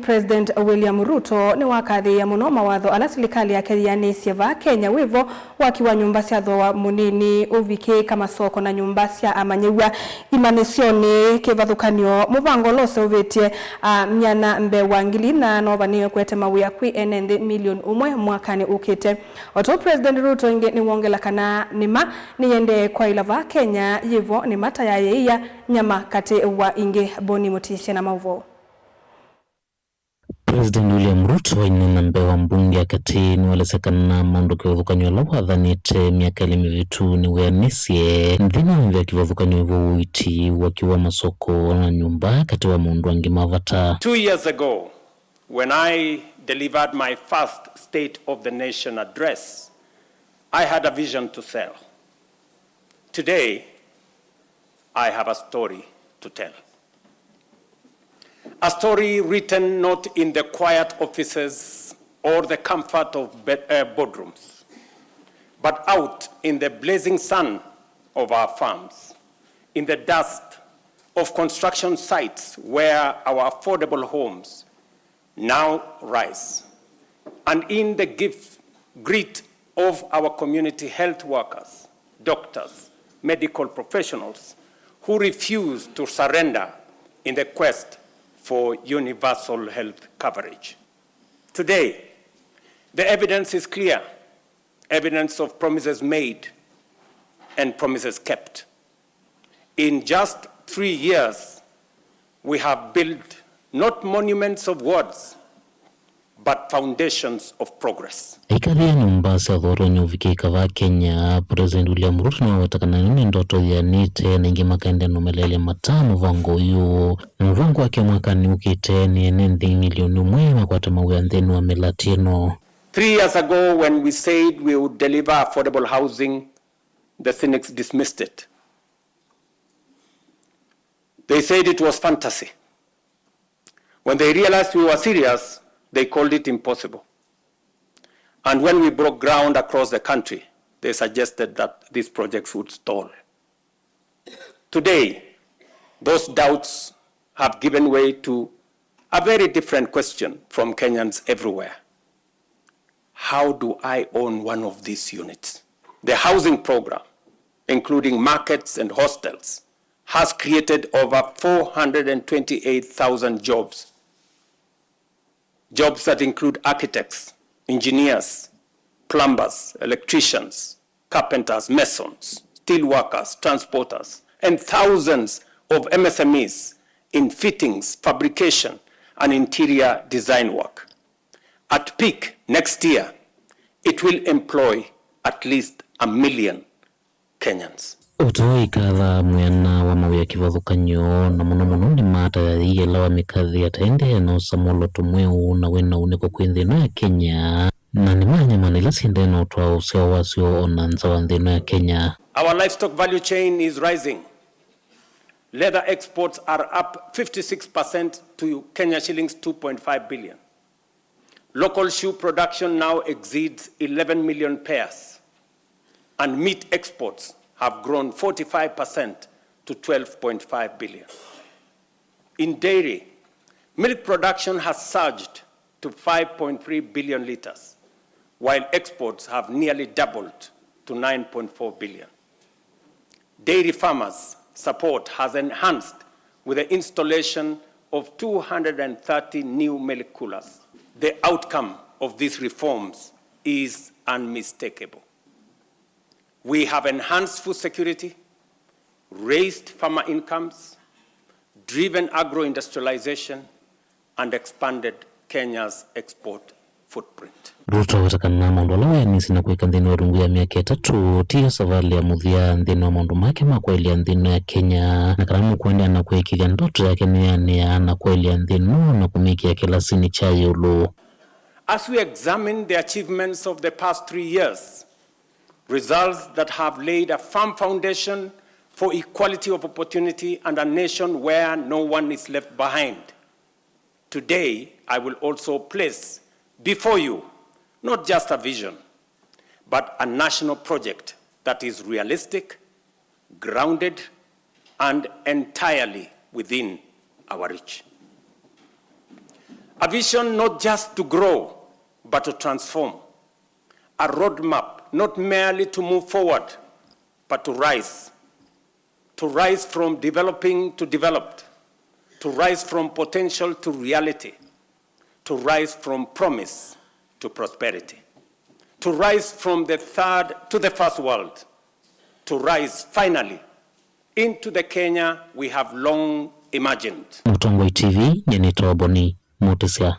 President William Ruto niwakathiia muno mawatho ala silikali yake yianiisye Kenya wivo waki wa nyumba cia thooa munini uvikiika masoko na nyumba cia amanyiw'a imanyisyoni kivathukany'o muvango useuvitye myanya mbee wa ngili na uvaniiye kuete mawia kwi enenthi millioni umwe mwakani ukite. Oto President Ruto inge ni wongela kana nima niyende kwa ilava Kenya yivo ni mata ya yeia nyama kati wa inge boni mutisye na mauvo. President William Ruto inena mbee wa mbunge akati niwalezekana maundu kivathukany'o ala wathanite miaka ili mivitu niwianisye nthina vya kivathukany'o ivo uiti wakiwa masoko na nyumba kati wa maundu angi mavata. 2 years ago, when I delivered my first State of the Nation address, I had a vision to sell. Today, I have a story to tell. A story written not in the quiet offices or the comfort of boardrooms, but out in the blazing sun of our farms, in the dust of construction sites where our affordable homes now rise, and in the grit of our community health workers, doctors, medical professionals who refuse to surrender in the quest for universal health coverage. Today, the evidence is clear, evidence of promises made and promises kept. In just 3 years, we have built not monuments of words, but foundations of progress. Ikaria nyumba cia thooa uvikiika Kenya, President William Ruto niwawetakana nini ndoto yianite na ingi makaenda numelele matano muvango uyu. Na muvango wake mwakani ukite ni enenthi milioni umwe makwata mawia nthini wa milatino. 3 years ago, when we said we would deliver affordable housing, the cynics dismissed it. They said it was fantasy. When they realized we were serious, they called it impossible. And when we broke ground across the country, they suggested that these projects would stall. Today, those doubts have given way to a very different question from Kenyans everywhere. How do I own one of these units? The housing program, including markets and hostels, has created over 428,000 jobs. Jobs that include architects, engineers, plumbers, electricians, carpenters, masons, steel workers, transporters, and thousands of MSMEs in fittings, fabrication, and interior design work. At peak next year, it will employ at least 1 million Kenyans. Uvikiika myanya wa mawia kivathukany'o na muno ni mata ya yiela wa mikathi ataende na usamolo tumweu na wena uneko kwinthino ya Kenya na ni myanya manila sindeno utwa useo wasio ona nza wa nthino ya Kenya. Our livestock value chain is rising. Leather exports are up 56% to Kenya shillings 2.5 billion. Local shoe production now exceeds 11 million pairs, and meat exports have grown 45% to 12.5 billion. In dairy, milk production has surged to 5.3 billion liters, while exports have nearly doubled to 9.4 billion. Dairy farmers' support has enhanced with the installation of 230 new milk coolers. The outcome of these reforms is unmistakable. We have enhanced food security, raised farmer incomes, driven agro-industrialization, and expanded Kenya's export footprint. Ruto watakana maundu ala wianisi na kuika nthini wa rungu ya miaka 3 tiyo savali ya muthia nthini wa maundu make makwelia nthini ya Kenya na karamu kuendea na kuikithia ndoto yake niania na kwelia nthino na kumikia kilasini cha yulu. As we examine the achievements of the past 3 years, results that have laid a firm foundation for equality of opportunity and a nation where no one is left behind. Today, I will also place before you not just a vision, but a national project that is realistic, grounded, and entirely within our reach. A vision not just to grow, but to transform. A roadmap not merely to move forward, but to rise. To rise from developing to developed. To rise from potential to reality. To rise from promise to prosperity. To rise from the third to the first world. To rise finally into the Kenya we have long imagined. Mutongoi TV, Nyenito Boni, Mutisia.